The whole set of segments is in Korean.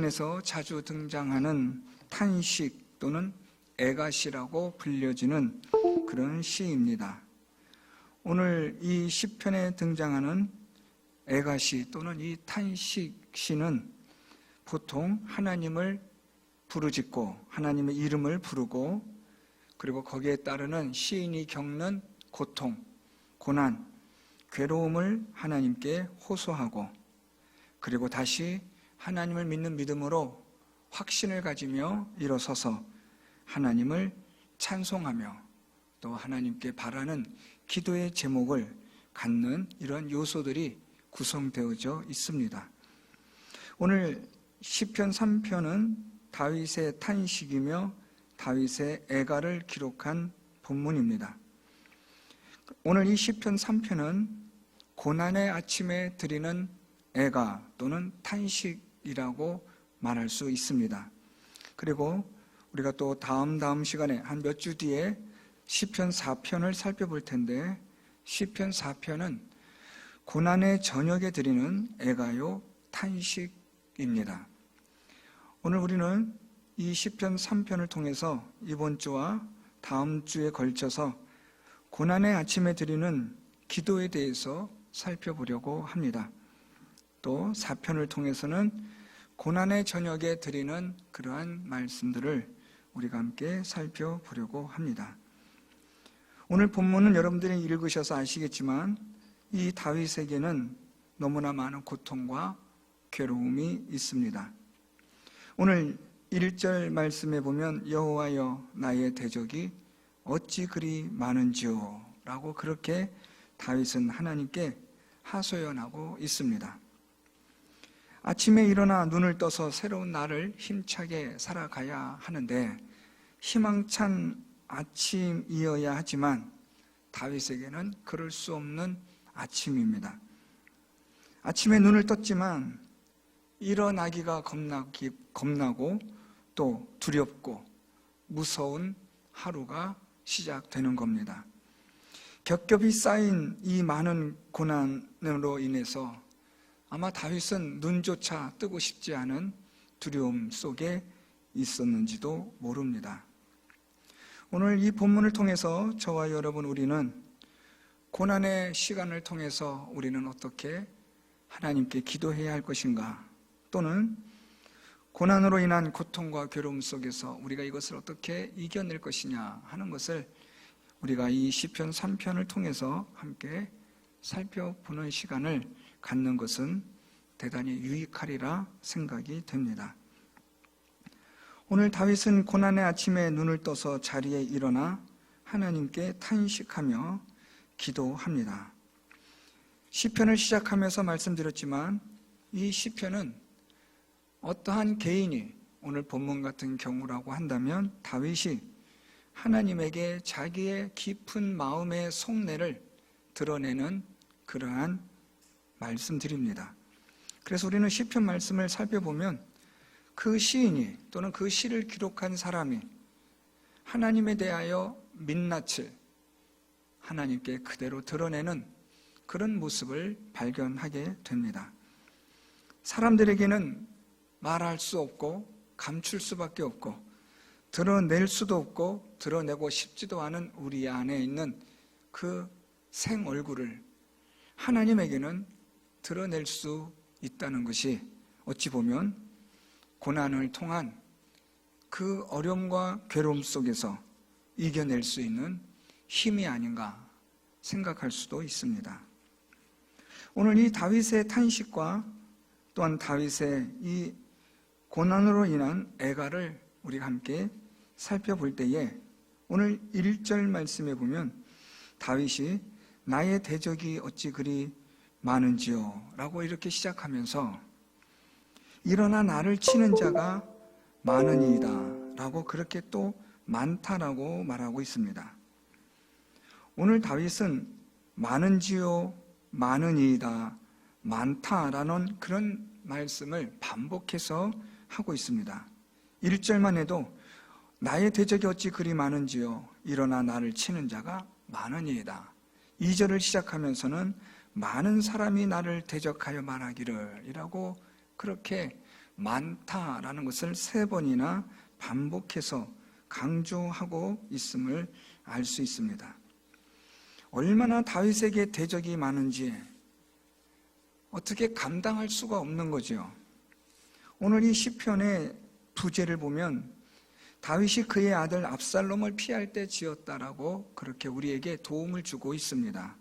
에서 자주 등장하는 탄식 또는 애가시라고 불려지는 그런 시입니다. 오늘 이 시편에 등장하는 애가시 또는 이 탄식시는 보통 하나님을 부르짖고 하나님의 이름을 부르고 그리고 거기에 따르는 시인이 겪는 고통, 고난, 괴로움을 하나님께 호소하고 그리고 다시 하나님을 믿는 믿음으로 확신을 가지며 일어서서 하나님을 찬송하며 또 하나님께 바라는 기도의 제목을 갖는 이러한 요소들이 구성되어져 있습니다. 오늘 시편 3편은 다윗의 탄식이며 다윗의 애가를 기록한 본문입니다. 오늘 이 시편 3편은 고난의 아침에 드리는 애가 또는 탄식이라고 말할 수 있습니다. 그리고 우리가 또 다음 시간에 한 몇 주 뒤에 시편 4편을 살펴볼 텐데 시편 4편은 고난의 저녁에 드리는 애가요 탄식입니다. 오늘 우리는 이 시편 3편을 통해서 이번 주와 다음 주에 걸쳐서 고난의 아침에 드리는 기도에 대해서 살펴보려고 합니다. 또 4편을 통해서는 고난의 저녁에 드리는 그러한 말씀들을 우리가 함께 살펴보려고 합니다. 오늘 본문은 여러분들이 읽으셔서 아시겠지만 이 다윗에게는 너무나 많은 고통과 괴로움이 있습니다. 오늘 1절 말씀에 보면 여호와여 나의 대적이 어찌 그리 많은지요 라고 그렇게 다윗은 하나님께 하소연하고 있습니다. 아침에 일어나 눈을 떠서 새로운 날을 힘차게 살아가야 하는데 희망찬 아침이어야 하지만 다윗에게는 그럴 수 없는 아침입니다. 아침에 눈을 떴지만 일어나기가 겁나고 또 두렵고 무서운 하루가 시작되는 겁니다. 겹겹이 쌓인 이 많은 고난으로 인해서 아마 다윗은 눈조차 뜨고 싶지 않은 두려움 속에 있었는지도 모릅니다. 오늘 이 본문을 통해서 저와 여러분 우리는 고난의 시간을 통해서 우리는 어떻게 하나님께 기도해야 할 것인가 또는 고난으로 인한 고통과 괴로움 속에서 우리가 이것을 어떻게 이겨낼 것이냐 하는 것을 우리가 이 시편 3편을 통해서 함께 살펴보는 시간을 갖는 것은 대단히 유익하리라 생각이 됩니다. 오늘 다윗은 고난의 아침에 눈을 떠서 자리에 일어나 하나님께 탄식하며 기도합니다. 시편을 시작하면서 말씀드렸지만 이 시편은 어떠한 개인이 오늘 본문 같은 경우라고 한다면 다윗이 하나님에게 자기의 깊은 마음의 속내를 드러내는 그러한 말씀들입니다. 그래서 우리는 시편 말씀을 살펴보면 그 시인이 또는 그 시를 기록한 사람이 하나님에 대하여 민낯을 하나님께 그대로 드러내는 그런 모습을 발견하게 됩니다. 사람들에게는 말할 수 없고 감출 수밖에 없고 드러낼 수도 없고 드러내고 싶지도 않은 우리 안에 있는 그 생 얼굴을 하나님에게는 드러낼 수 있다는 것이 어찌 보면 고난을 통한 그 어려움과 괴로움 속에서 이겨낼 수 있는 힘이 아닌가 생각할 수도 있습니다. 오늘 이 다윗의 탄식과 또한 다윗의 이 고난으로 인한 애가를 우리가 함께 살펴볼 때에 오늘 1절 말씀에 보면 다윗이 나의 대적이 어찌 그리 많은지요 라고 이렇게 시작하면서 일어나 나를 치는 자가 많으니이다 라고 그렇게 또 많다라고 말하고 있습니다. 오늘 다윗은 많은지요 많으니이다 많다라는 그런 말씀을 반복해서 하고 있습니다. 1절만 해도 나의 대적이 어찌 그리 많은지요 일어나 나를 치는 자가 많으니이다. 2절을 시작하면서는 많은 사람이 나를 대적하여 말하기를 이라고 그렇게 많다라는 것을 3번이나 반복해서 강조하고 있음을 알 수 있습니다. 얼마나 다윗에게 대적이 많은지 어떻게 감당할 수가 없는 거죠. 오늘 이 시편의 부제를 보면 다윗이 그의 아들 압살롬을 피할 때 지었다라고 그렇게 우리에게 도움을 주고 있습니다.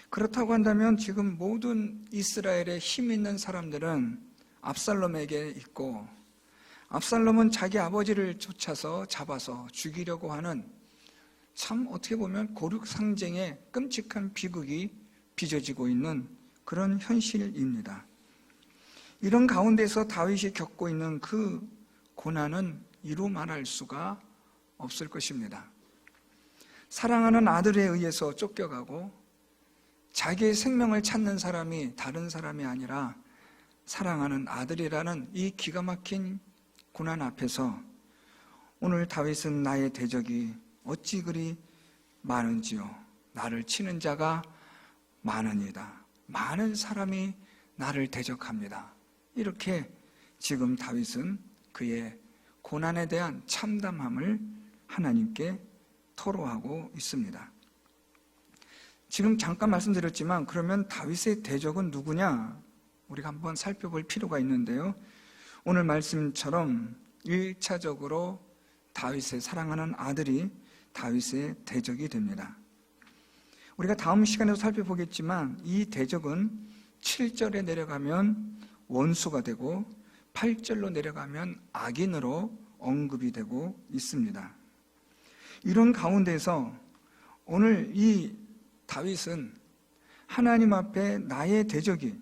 그렇다고 한다면 지금 모든 이스라엘의 힘 있는 사람들은 압살롬에게 있고, 압살롬은 자기 아버지를 쫓아서 잡아서 죽이려고 하는, 참 어떻게 보면 고륙상쟁의 끔찍한 비극이 빚어지고 있는 그런 현실입니다. 이런 가운데서 다윗이 겪고 있는 그 고난은 이루 말할 수가 없을 것입니다. 사랑하는 아들에 의해서 쫓겨가고 자기의 생명을 찾는 사람이 다른 사람이 아니라 사랑하는 아들이라는 이 기가 막힌 고난 앞에서 오늘 다윗은 나의 대적이 어찌 그리 많은지요. 나를 치는 자가 많으니다. 많은 사람이 나를 대적합니다. 이렇게 지금 다윗은 그의 고난에 대한 참담함을 하나님께 토로하고 있습니다. 지금 잠깐 말씀드렸지만 그러면 다윗의 대적은 누구냐? 우리가 한번 살펴볼 필요가 있는데요. 오늘 말씀처럼 1차적으로 다윗의 사랑하는 아들이 다윗의 대적이 됩니다. 우리가 다음 시간에도 살펴보겠지만 이 대적은 7절에 내려가면 원수가 되고 8절로 내려가면 악인으로 언급이 되고 있습니다. 이런 가운데서 오늘 이 다윗은 하나님 앞에 나의 대적이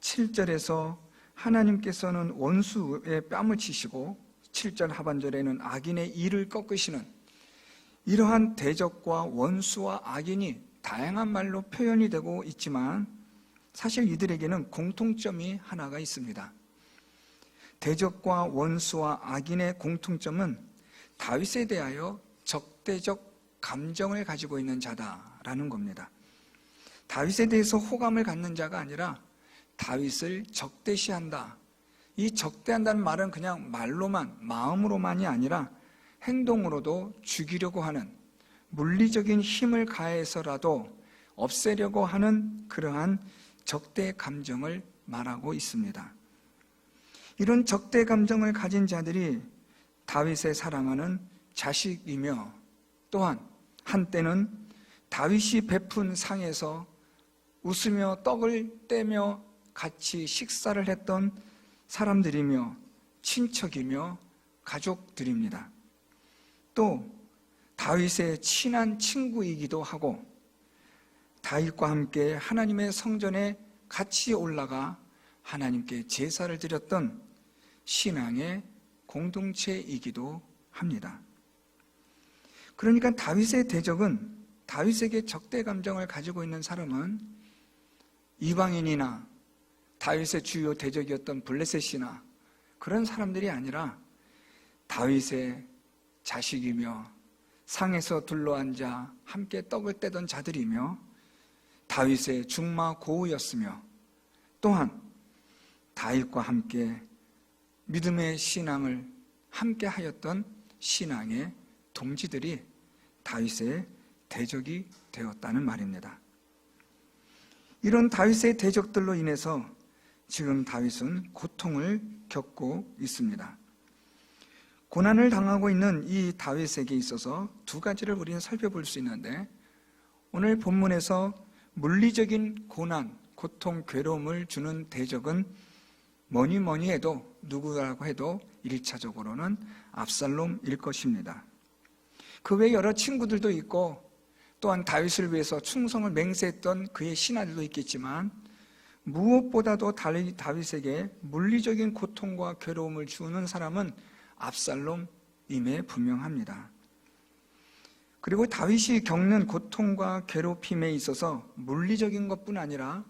7절에서 하나님께서는 원수의 뺨을 치시고 7절 하반절에는 악인의 이를 꺾으시는 이러한 대적과 원수와 악인이 다양한 말로 표현이 되고 있지만 사실 이들에게는 공통점이 하나가 있습니다. 대적과 원수와 악인의 공통점은 다윗에 대하여 적대적 감정을 가지고 있는 자다라는 겁니다. 다윗에 대해서 호감을 갖는 자가 아니라 다윗을 적대시한다. 이 적대한다는 말은 그냥 말로만, 마음으로만이 아니라 행동으로도 죽이려고 하는, 물리적인 힘을 가해서라도 없애려고 하는 그러한 적대 감정을 말하고 있습니다. 이런 적대 감정을 가진 자들이 다윗의 사랑하는 자식이며 또한 한때는 다윗이 베푼 상에서 웃으며 떡을 떼며 같이 식사를 했던 사람들이며 친척이며 가족들입니다. 또 다윗의 친한 친구이기도 하고 다윗과 함께 하나님의 성전에 같이 올라가 하나님께 제사를 드렸던 신앙의 공동체이기도 합니다. 그러니까 다윗의 대적은, 다윗에게 적대 감정을 가지고 있는 사람은 이방인이나 다윗의 주요 대적이었던 블레셋이나 그런 사람들이 아니라 다윗의 자식이며 상에서 둘러앉아 함께 떡을 떼던 자들이며 다윗의 중마 고우였으며 또한 다윗과 함께 믿음의 신앙을 함께 하였던 신앙의 동지들이 다윗의 대적이 되었다는 말입니다. 이런 다윗의 대적들로 인해서 지금 다윗은 고통을 겪고 있습니다. 고난을 당하고 있는 이 다윗에게 있어서 두 가지를 우리는 살펴볼 수 있는데, 오늘 본문에서 물리적인 고난, 고통, 괴로움을 주는 대적은 뭐니 해도, 누구라고 해도 1차적으로는 압살롬일 것입니다. 그 외에 여러 친구들도 있고 또한 다윗을 위해서 충성을 맹세했던 그의 신하들도 있겠지만 무엇보다도 다윗에게 물리적인 고통과 괴로움을 주는 사람은 압살롬임에 분명합니다. 그리고 다윗이 겪는 고통과 괴롭힘에 있어서 물리적인 것뿐 아니라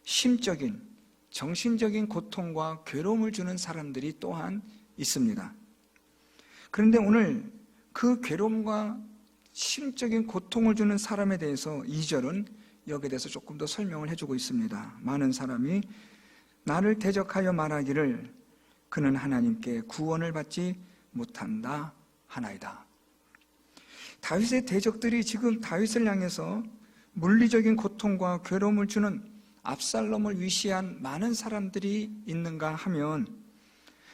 심적인, 정신적인 고통과 괴로움을 주는 사람들이 또한 있습니다. 그런데 오늘 그 괴로움과 심적인 고통을 주는 사람에 대해서 2절은 여기에 대해서 조금 더 설명을 해주고 있습니다. 많은 사람이 나를 대적하여 말하기를 그는 하나님께 구원을 받지 못한다 하나이다. 다윗의 대적들이 지금 다윗을 향해서 물리적인 고통과 괴로움을 주는 압살롬을 위시한 많은 사람들이 있는가 하면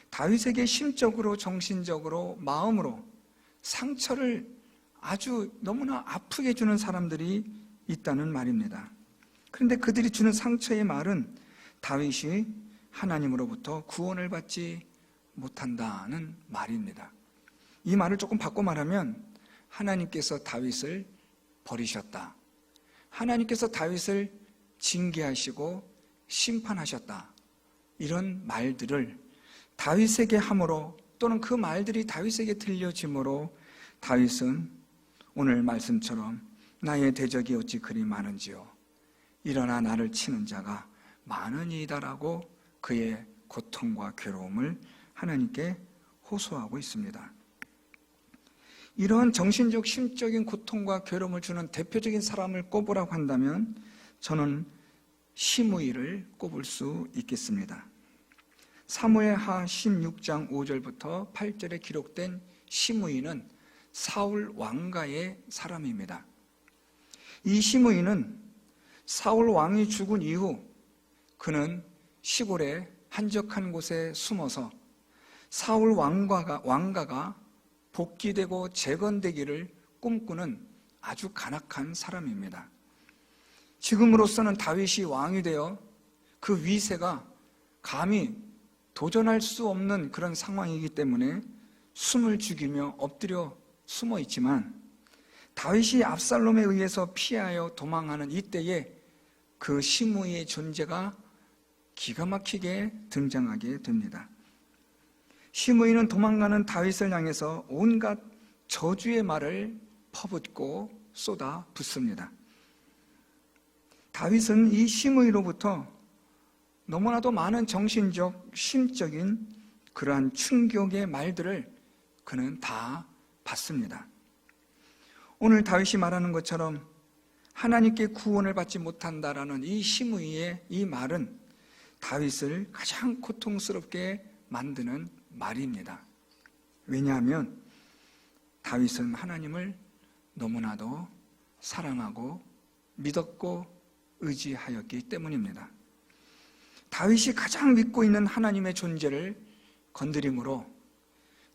다윗에게 심적으로, 정신적으로, 마음으로 상처를 아주 너무나 아프게 주는 사람들이 있다는 말입니다. 그런데 그들이 주는 상처의 말은 다윗이 하나님으로부터 구원을 받지 못한다는 말입니다. 이 말을 조금 바꿔 말하면 하나님께서 다윗을 버리셨다, 하나님께서 다윗을 징계하시고 심판하셨다, 이런 말들을 다윗에게 함으로, 또는 그 말들이 다윗에게 들려짐으로 다윗은 오늘 말씀처럼 나의 대적이 어찌 그리 많은지요, 일어나 나를 치는 자가 많으니이다라고 그의 고통과 괴로움을 하나님께 호소하고 있습니다. 이러한 정신적, 심적인 고통과 괴로움을 주는 대표적인 사람을 꼽으라고 한다면 저는 시므이를 꼽을 수 있겠습니다. 사무엘하 16장 5절부터 8절에 기록된 시므이는 사울 왕가의 사람입니다. 이 시므이는 사울 왕이 죽은 이후 그는 시골의 한적한 곳에 숨어서 사울 왕가가 복귀되고 재건되기를 꿈꾸는 아주 간악한 사람입니다. 지금으로서는 다윗이 왕이 되어 그 위세가 감히 도전할 수 없는 그런 상황이기 때문에 숨을 죽이며 엎드려 숨어 있지만, 다윗이 압살롬에 의해서 피하여 도망하는 이때에 그 시므이의 존재가 기가 막히게 등장하게 됩니다. 시므이는 도망가는 다윗을 향해서 온갖 저주의 말을 퍼붓고 쏟아 붓습니다. 다윗은 이 시므이로부터 너무나도 많은 정신적, 심적인 그러한 충격의 말들을 그는 다 받습니다. 오늘 다윗이 말하는 것처럼 하나님께 구원을 받지 못한다라는 이 시므이의 이 말은 다윗을 가장 고통스럽게 만드는 말입니다. 왜냐하면 다윗은 하나님을 너무나도 사랑하고 믿었고 의지하였기 때문입니다. 다윗이 가장 믿고 있는 하나님의 존재를 건드림으로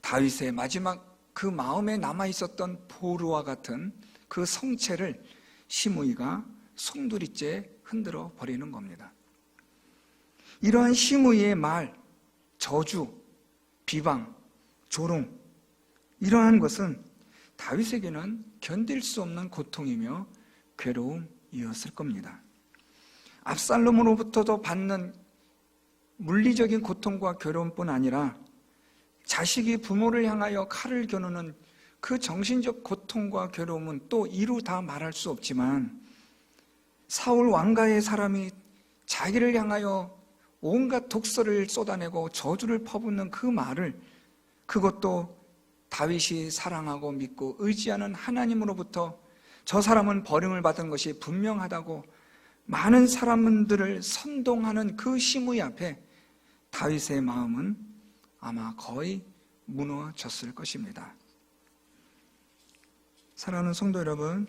다윗의 마지막 그 마음에 남아있었던 보루와 같은 그 성체를 시므이가 송두리째 흔들어 버리는 겁니다. 이러한 시므이의 말, 저주, 비방, 조롱, 이러한 것은 다윗에게는 견딜 수 없는 고통이며 괴로움이었을 겁니다. 압살롬으로부터도 받는 물리적인 고통과 괴로움뿐 아니라 자식이 부모를 향하여 칼을 겨누는 그 정신적 고통과 괴로움은 또 이루 다 말할 수 없지만, 사울 왕가의 사람이 자기를 향하여 온갖 독설을 쏟아내고 저주를 퍼붓는 그 말을, 그것도 다윗이 사랑하고 믿고 의지하는 하나님으로부터 저 사람은 버림을 받은 것이 분명하다고 많은 사람들을 선동하는 그 시므이 앞에 다윗의 마음은 아마 거의 무너졌을 것입니다. 사랑하는 성도 여러분,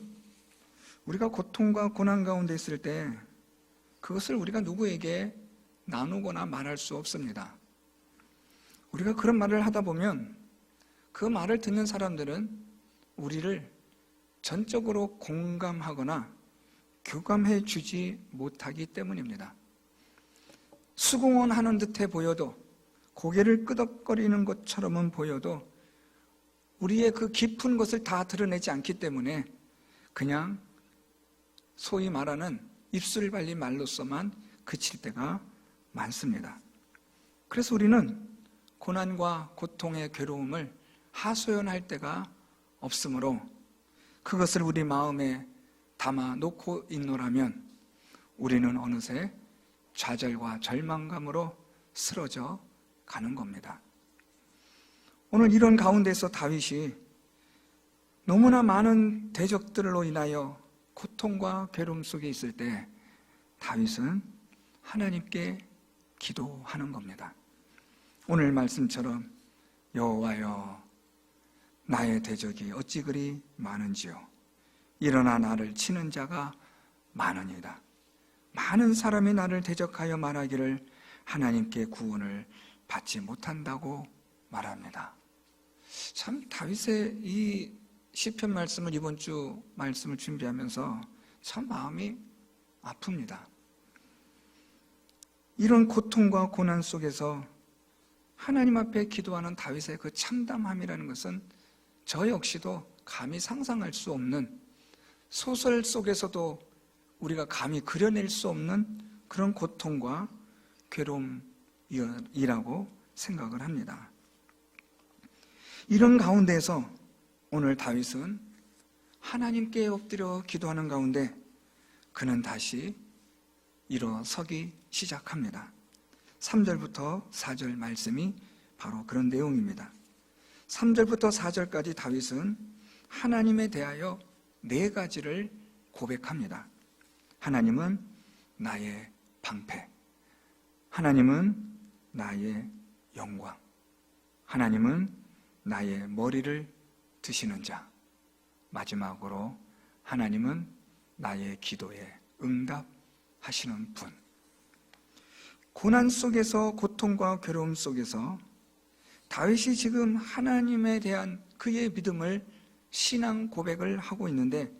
우리가 고통과 고난 가운데 있을 때 그것을 우리가 누구에게 나누거나 말할 수 없습니다. 우리가 그런 말을 하다 보면 그 말을 듣는 사람들은 우리를 전적으로 공감하거나 교감해 주지 못하기 때문입니다. 수긍원하는 듯해 보여도, 고개를 끄덕거리는 것처럼은 보여도 우리의 그 깊은 것을 다 드러내지 않기 때문에 그냥 소위 말하는 입술 발린 말로서만 그칠 때가 많습니다. 그래서 우리는 고난과 고통의 괴로움을 하소연할 때가 없으므로 그것을 우리 마음에 담아 놓고 있노라면 우리는 어느새 좌절과 절망감으로 쓰러져 가는 겁니다. 오늘 이런 가운데서 다윗이 너무나 많은 대적들로 인하여 고통과 괴로움 속에 있을 때 다윗은 하나님께 기도하는 겁니다. 오늘 말씀처럼 여호와여 나의 대적이 어찌 그리 많은지요. 일어나 나를 치는 자가 많으니이다. 많은 사람이 나를 대적하여 말하기를 하나님께 구원을 받지 못한다고 말합니다. 참 다윗의 이 시편 말씀을 이번 주 말씀을 준비하면서 참 마음이 아픕니다. 이런 고통과 고난 속에서 하나님 앞에 기도하는 다윗의 그 참담함이라는 것은 저 역시도 감히 상상할 수 없는, 소설 속에서도 우리가 감히 그려낼 수 없는 그런 고통과 괴로움이라고 생각을 합니다. 이런 가운데에서 오늘 다윗은 하나님께 엎드려 기도하는 가운데 그는 다시 일어서기 시작합니다. 3절부터 4절 말씀이 바로 그런 내용입니다. 3절부터 4절까지 다윗은 하나님에 대하여 4가지를 고백합니다. 하나님은 나의 방패, 하나님은 나의 영광, 하나님은 나의 머리를 드시는 자, 마지막으로 하나님은 나의 기도에 응답하시는 분. 고난 속에서, 고통과 괴로움 속에서 다윗이 지금 하나님에 대한 그의 믿음을 신앙 고백을 하고 있는데,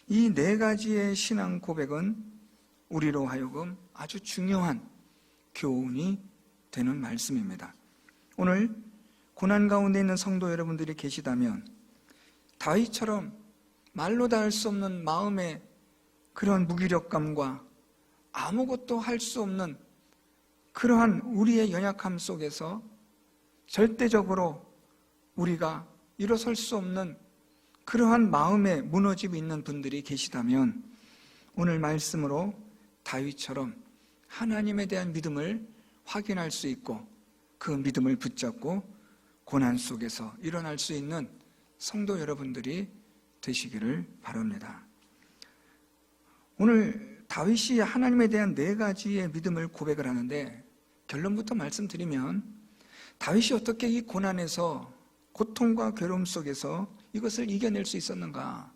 이 4가지의 신앙 고백은 우리로 하여금 아주 중요한 교훈이 되는 말씀입니다. 오늘 고난 가운데 있는 성도 여러분들이 계시다면 다윗처럼 말로 다 할 수 없는 마음의 그런 무기력감과 아무것도 할 수 없는 그러한 우리의 연약함 속에서 절대적으로 우리가 일어설 수 없는 그러한 마음에 무너짐이 있는 분들이 계시다면 오늘 말씀으로 다윗처럼 하나님에 대한 믿음을 확인할 수 있고 그 믿음을 붙잡고 고난 속에서 일어날 수 있는 성도 여러분들이 되시기를 바랍니다. 오늘 다윗이 하나님에 대한 4가지의 믿음을 고백을 하는데, 결론부터 말씀드리면 다윗이 어떻게 이 고난에서, 고통과 괴로움 속에서 이것을 이겨낼 수 있었는가,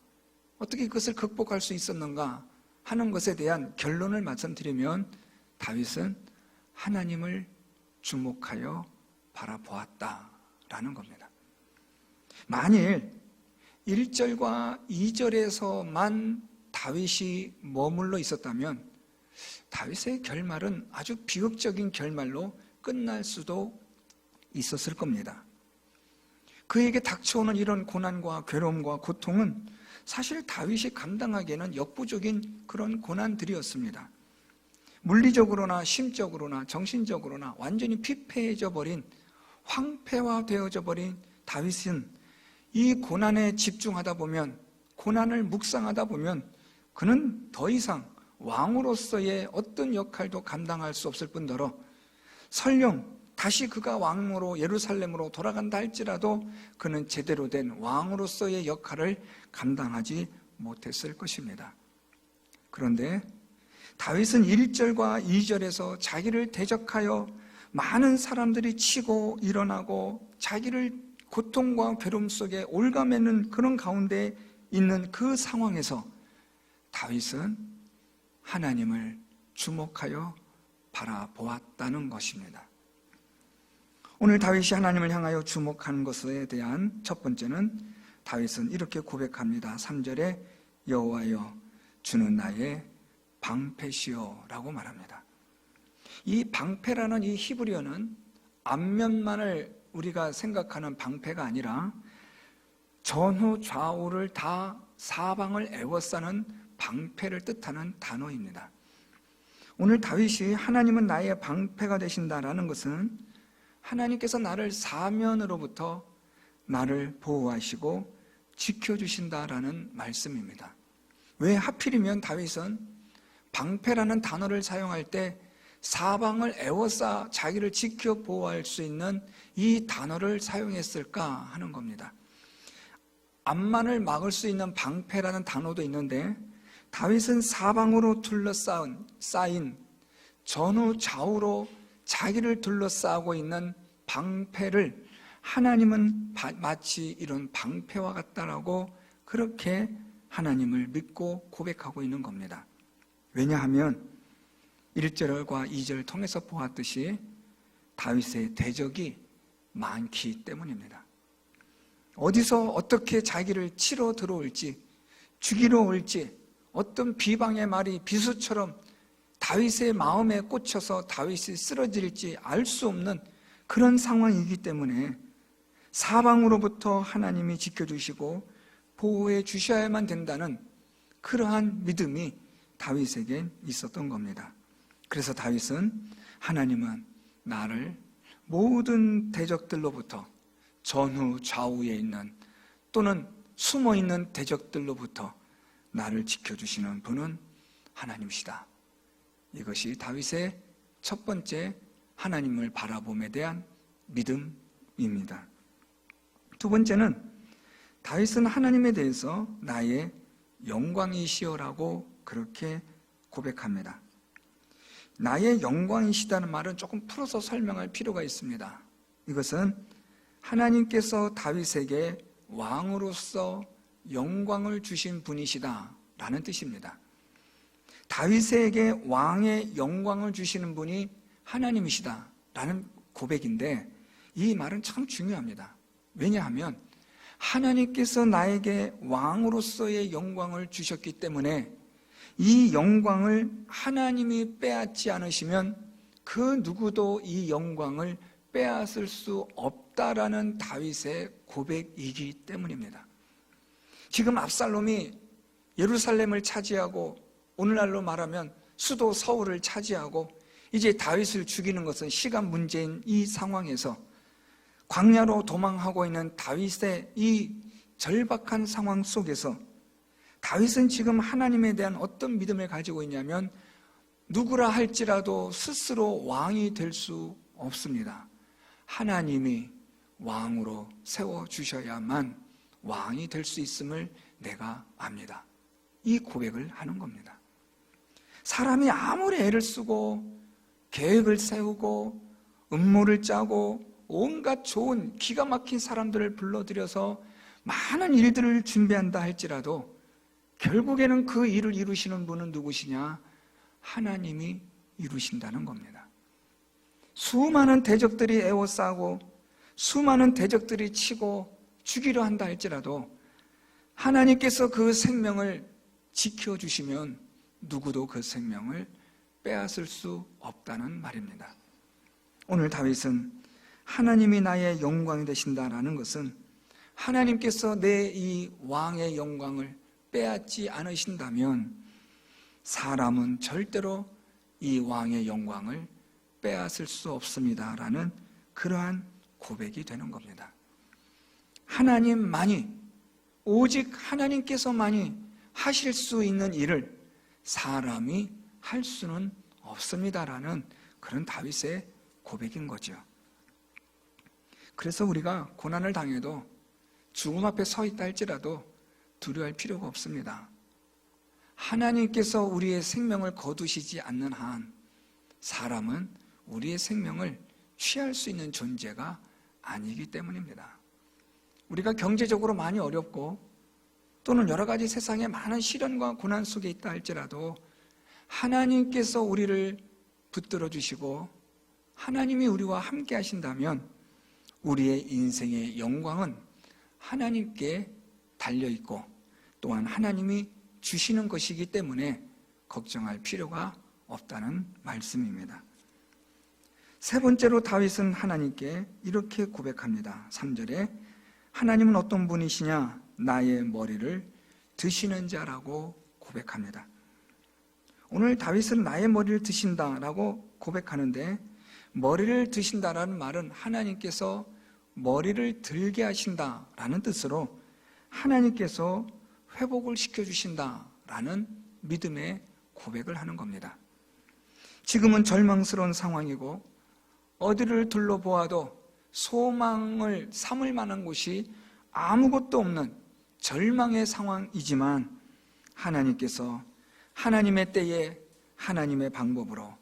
어떻게 이것을 극복할 수 있었는가 하는 것에 대한 결론을 말씀드리면 다윗은 하나님을 주목하여 바라보았다라는 겁니다. 만일 1절과 2절에서만 다윗이 머물러 있었다면 다윗의 결말은 아주 비극적인 결말로 끝날 수도 있었을 겁니다. 그에게 닥쳐오는 이런 고난과 괴로움과 고통은 사실 다윗이 감당하기에는 역부족인 그런 고난들이었습니다. 물리적으로나 심적으로나 정신적으로나 완전히 피폐해져 버린, 황폐화되어져 버린 다윗은 이 고난에 집중하다 보면, 고난을 묵상하다 보면 그는 더 이상 왕으로서의 어떤 역할도 감당할 수 없을 뿐더러 설령 다시 그가 왕으로 예루살렘으로 돌아간다 할지라도 그는 제대로 된 왕으로서의 역할을 감당하지 못했을 것입니다. 그런데 다윗은 1절과 2절에서 자기를 대적하여 많은 사람들이 치고 일어나고 자기를 고통과 괴로움 속에 올가매는 그런 가운데 있는 그 상황에서 다윗은 하나님을 주목하여 바라보았다는 것입니다. 오늘 다윗이 하나님을 향하여 주목한 것에 대한 첫 번째는 다윗은 이렇게 고백합니다. 3절에 여호와여 주는 나의 방패시여 라고 말합니다. 이 방패라는 이 히브리어는 앞면만을 우리가 생각하는 방패가 아니라 전후 좌우를 다 사방을 에워싸는 방패를 뜻하는 단어입니다. 오늘 다윗이 하나님은 나의 방패가 되신다라는 것은 하나님께서 나를 사면으로부터 나를 보호하시고 지켜주신다라는 말씀입니다. 왜 하필이면 다윗은 방패라는 단어를 사용할 때 사방을 에워싸 자기를 지켜 보호할 수 있는 이 단어를 사용했을까 하는 겁니다. 앞만을 막을 수 있는 방패라는 단어도 있는데 다윗은 사방으로 둘러싸인 전후 좌우로 자기를 둘러싸고 있는 방패를 하나님은 마치 이런 방패와 같다라고 그렇게 하나님을 믿고 고백하고 있는 겁니다. 왜냐하면 1절과 2절 통해서 보았듯이 다윗의 대적이 많기 때문입니다. 어디서 어떻게 자기를 치러 들어올지, 죽이러 올지, 어떤 비방의 말이 비수처럼 다윗의 마음에 꽂혀서 다윗이 쓰러질지 알 수 없는 그런 상황이기 때문에 사방으로부터 하나님이 지켜주시고 보호해 주셔야만 된다는 그러한 믿음이 다윗에게 있었던 겁니다. 그래서 다윗은 하나님은 나를 모든 대적들로부터, 전후 좌우에 있는 또는 숨어있는 대적들로부터 나를 지켜주시는 분은 하나님이시다. 이것이 다윗의 첫 번째 하나님을 바라봄에 대한 믿음입니다. 두 번째는 다윗은 하나님에 대해서 나의 영광이시여라고 그렇게 고백합니다. 나의 영광이시다는 말은 조금 풀어서 설명할 필요가 있습니다. 이것은 하나님께서 다윗에게 왕으로서 영광을 주신 분이시다라는 뜻입니다. 다윗에게 왕의 영광을 주시는 분이 하나님이시다라는 고백인데 이 말은 참 중요합니다. 왜냐하면 하나님께서 나에게 왕으로서의 영광을 주셨기 때문에 이 영광을 하나님이 빼앗지 않으시면 그 누구도 이 영광을 빼앗을 수 없다라는 다윗의 고백이기 때문입니다. 지금 압살롬이 예루살렘을 차지하고 오늘날로 말하면 수도 서울을 차지하고 이제 다윗을 죽이는 것은 시간 문제인 이 상황에서 광야로 도망하고 있는 다윗의 이 절박한 상황 속에서 다윗은 지금 하나님에 대한 어떤 믿음을 가지고 있냐면 누구라 할지라도 스스로 왕이 될 수 없습니다. 하나님이 왕으로 세워주셔야만 왕이 될 수 있음을 내가 압니다. 이 고백을 하는 겁니다. 사람이 아무리 애를 쓰고 계획을 세우고 음모를 짜고 온갖 좋은 기가 막힌 사람들을 불러들여서 많은 일들을 준비한다 할지라도 결국에는 그 일을 이루시는 분은 누구시냐? 하나님이 이루신다는 겁니다. 수많은 대적들이 에워싸고 수많은 대적들이 치고 죽이려 한다 할지라도 하나님께서 그 생명을 지켜주시면 누구도 그 생명을 빼앗을 수 없다는 말입니다. 오늘 다윗은 하나님이 나의 영광이 되신다라는 것은 하나님께서 내 이 왕의 영광을 빼앗지 않으신다면 사람은 절대로 이 왕의 영광을 빼앗을 수 없습니다라는 그러한 고백이 되는 겁니다. 하나님만이, 오직 하나님께서만이 하실 수 있는 일을 사람이 할 수는 없습니다라는 그런 다윗의 고백인 거죠. 그래서 우리가 고난을 당해도 죽음 앞에 서 있다 할지라도 두려워할 필요가 없습니다. 하나님께서 우리의 생명을 거두시지 않는 한 사람은 우리의 생명을 취할 수 있는 존재가 아니기 때문입니다. 우리가 경제적으로 많이 어렵고 또는 여러 가지 세상에 많은 시련과 고난 속에 있다 할지라도 하나님께서 우리를 붙들어 주시고 하나님이 우리와 함께 하신다면 우리의 인생의 영광은 하나님께 달려있고 또한 하나님이 주시는 것이기 때문에 걱정할 필요가 없다는 말씀입니다. 세 번째로 다윗은 하나님께 이렇게 고백합니다. 3절에 하나님은 어떤 분이시냐? 나의 머리를 드시는 자라고 고백합니다. 오늘 다윗은 나의 머리를 드신다라고 고백하는데 머리를 드신다라는 말은 하나님께서 머리를 들게 하신다라는 뜻으로 하나님께서 회복을 시켜주신다라는 믿음의 고백을 하는 겁니다. 지금은 절망스러운 상황이고 어디를 둘러보아도 소망을 삼을 만한 곳이 아무것도 없는 절망의 상황이지만 하나님께서 하나님의 때에 하나님의 방법으로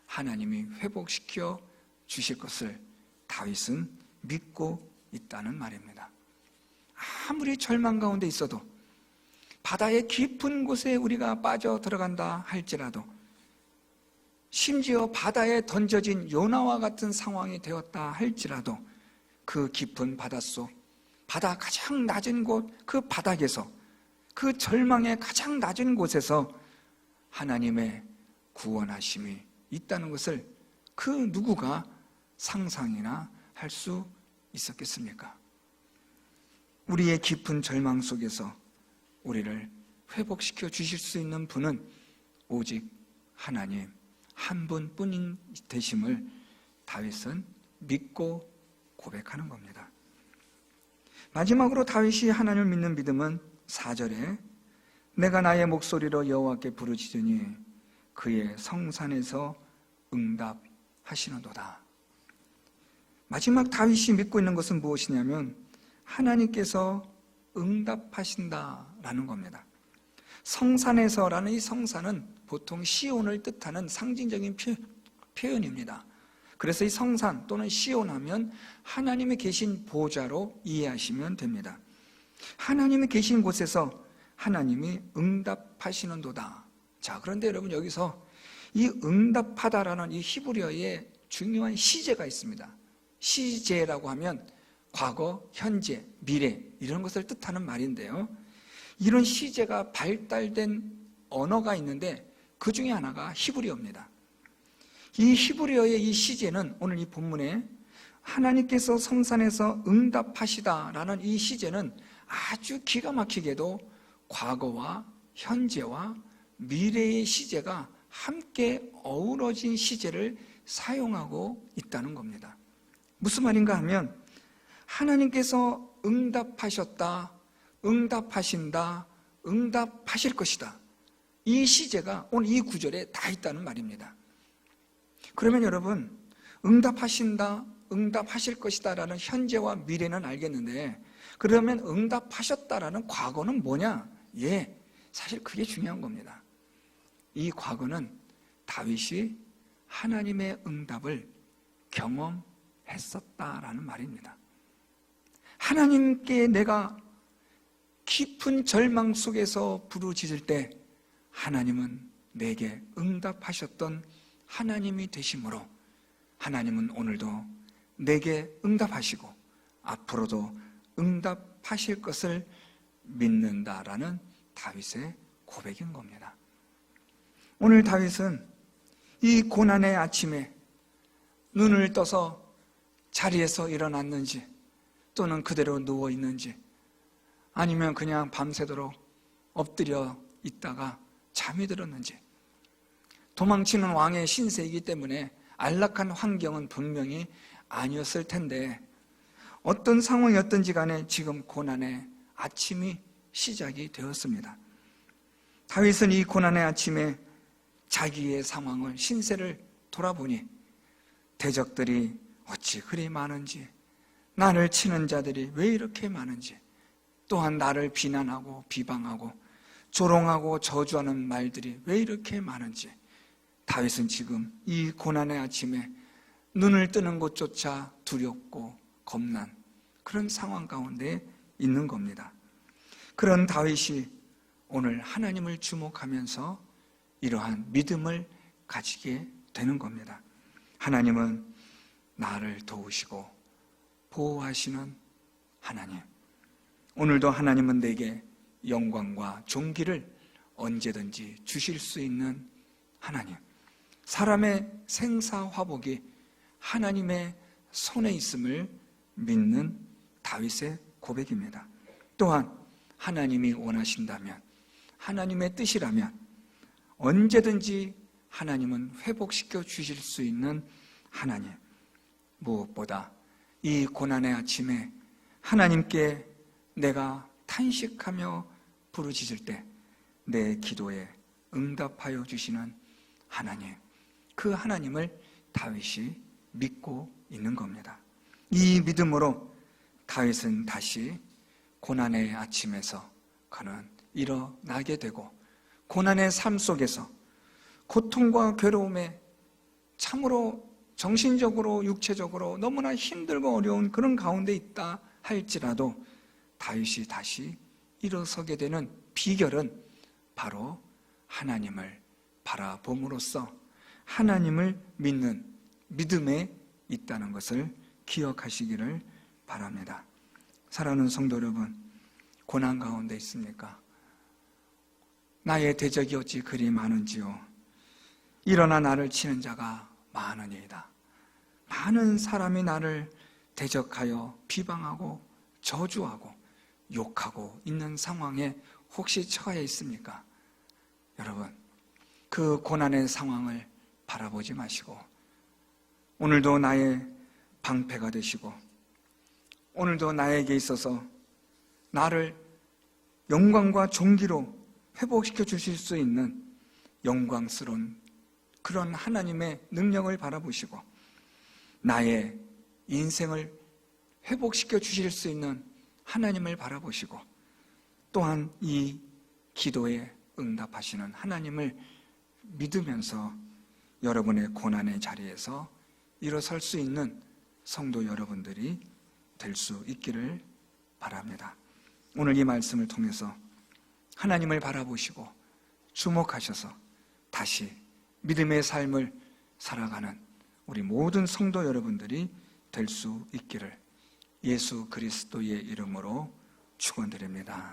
하나님이 회복시켜 주실 것을 다윗은 믿고 있다는 말입니다. 아무리 절망 가운데 있어도, 바다의 깊은 곳에 우리가 빠져 들어간다 할지라도, 심지어 바다에 던져진 요나와 같은 상황이 되었다 할지라도, 그 깊은 바닷속, 바다 가장 낮은 곳, 그 바닥에서, 그 절망의 가장 낮은 곳에서 하나님의 구원하심이 있다는 것을 그 누구가 상상이나 할 수 있었겠습니까? 우리의 깊은 절망 속에서 우리를 회복시켜 주실 수 있는 분은 오직 하나님 한 분뿐인 되심을 다윗은 믿고 고백하는 겁니다. 마지막으로 다윗이 하나님을 믿는 믿음은 4절에 내가 나의 목소리로 여호와께 부르짖으니 그의 성산에서 응답하시는도다. 마지막 다윗이 믿고 있는 것은 무엇이냐면 하나님께서 응답하신다라는 겁니다. 성산에서라는 이 성산은 보통 시온을 뜻하는 상징적인 표현입니다. 그래서 이 성산 또는 시온하면 하나님이 계신 보좌로 이해하시면 됩니다. 하나님이 계신 곳에서 하나님이 응답하시는도다. 자, 그런데 여러분 여기서 이 응답하다라는 이 히브리어의 중요한 시제가 있습니다. 시제라고 하면 과거, 현재, 미래 이런 것을 뜻하는 말인데요. 이런 시제가 발달된 언어가 있는데 그 중에 하나가 히브리어입니다. 이 히브리어의 이 시제는 오늘 이 본문에 하나님께서 성산에서 응답하시다라는 이 시제는 아주 기가 막히게도 과거와 현재와 미래의 시제가 함께 어우러진 시제를 사용하고 있다는 겁니다. 무슨 말인가 하면 하나님께서 응답하셨다, 응답하신다, 응답하실 것이다. 이 시제가 오늘 이 구절에 다 있다는 말입니다. 그러면 여러분, 응답하신다, 응답하실 것이다 라는 현재와 미래는 알겠는데 그러면 응답하셨다라는 과거는 뭐냐? 예, 사실 그게 중요한 겁니다. 이 과거는 다윗이 하나님의 응답을 경험했었다라는 말입니다. 하나님께 내가 깊은 절망 속에서 부르짖을 때 하나님은 내게 응답하셨던 하나님이 되심으로 하나님은 오늘도 내게 응답하시고 앞으로도 응답하실 것을 믿는다라는 다윗의 고백인 겁니다. 오늘 다윗은 이 고난의 아침에 눈을 떠서 자리에서 일어났는지 또는 그대로 누워있는지 아니면 그냥 밤새도록 엎드려 있다가 잠이 들었는지 도망치는 왕의 신세이기 때문에 안락한 환경은 분명히 아니었을 텐데 어떤 상황이었든지 간에 지금 고난의 아침이 시작이 되었습니다. 다윗은 이 고난의 아침에 자기의 상황을 신세를 돌아보니 대적들이 어찌 그리 많은지 나를 치는 자들이 왜 이렇게 많은지 또한 나를 비난하고 비방하고 조롱하고 저주하는 말들이 왜 이렇게 많은지 다윗은 지금 이 고난의 아침에 눈을 뜨는 것조차 두렵고 겁난 그런 상황 가운데 있는 겁니다. 그런 다윗이 오늘 하나님을 주목하면서 이러한 믿음을 가지게 되는 겁니다. 하나님은 나를 도우시고 보호하시는 하나님. 오늘도 하나님은 내게 영광과 존귀를 언제든지 주실 수 있는 하나님. 사람의 생사화복이 하나님의 손에 있음을 믿는 다윗의 고백입니다. 또한 하나님이 원하신다면, 하나님의 뜻이라면 언제든지 하나님은 회복시켜 주실 수 있는 하나님. 무엇보다 이 고난의 아침에 하나님께 내가 탄식하며 부르짖을 때 내 기도에 응답하여 주시는 하나님, 그 하나님을 다윗이 믿고 있는 겁니다. 이 믿음으로 다윗은 다시 고난의 아침에서 그는 일어나게 되고 고난의 삶 속에서 고통과 괴로움에 참으로 정신적으로 육체적으로 너무나 힘들고 어려운 그런 가운데 있다 할지라도 다윗이 다시 일어서게 되는 비결은 바로 하나님을 바라봄으로써 하나님을 믿는 믿음에 있다는 것을 기억하시기를 바랍니다. 사랑하는 성도 여러분, 고난 가운데 있습니까? 나의 대적이 어찌 그리 많은지요. 일어나 나를 치는 자가 많으니이다. 많은 사람이 나를 대적하여 비방하고 저주하고 욕하고 있는 상황에 혹시 처해 있습니까? 여러분, 그 고난의 상황을 바라보지 마시고 오늘도 나의 방패가 되시고 오늘도 나에게 있어서 나를 영광과 존귀로 회복시켜 주실 수 있는 영광스러운 그런 하나님의 능력을 바라보시고 나의 인생을 회복시켜 주실 수 있는 하나님을 바라보시고 또한 이 기도에 응답하시는 하나님을 믿으면서 여러분의 고난의 자리에서 일어설 수 있는 성도 여러분들이 될 수 있기를 바랍니다. 오늘 이 말씀을 통해서 하나님을 바라보시고 주목하셔서 다시 믿음의 삶을 살아가는 우리 모든 성도 여러분들이 될 수 있기를 예수 그리스도의 이름으로 축원드립니다.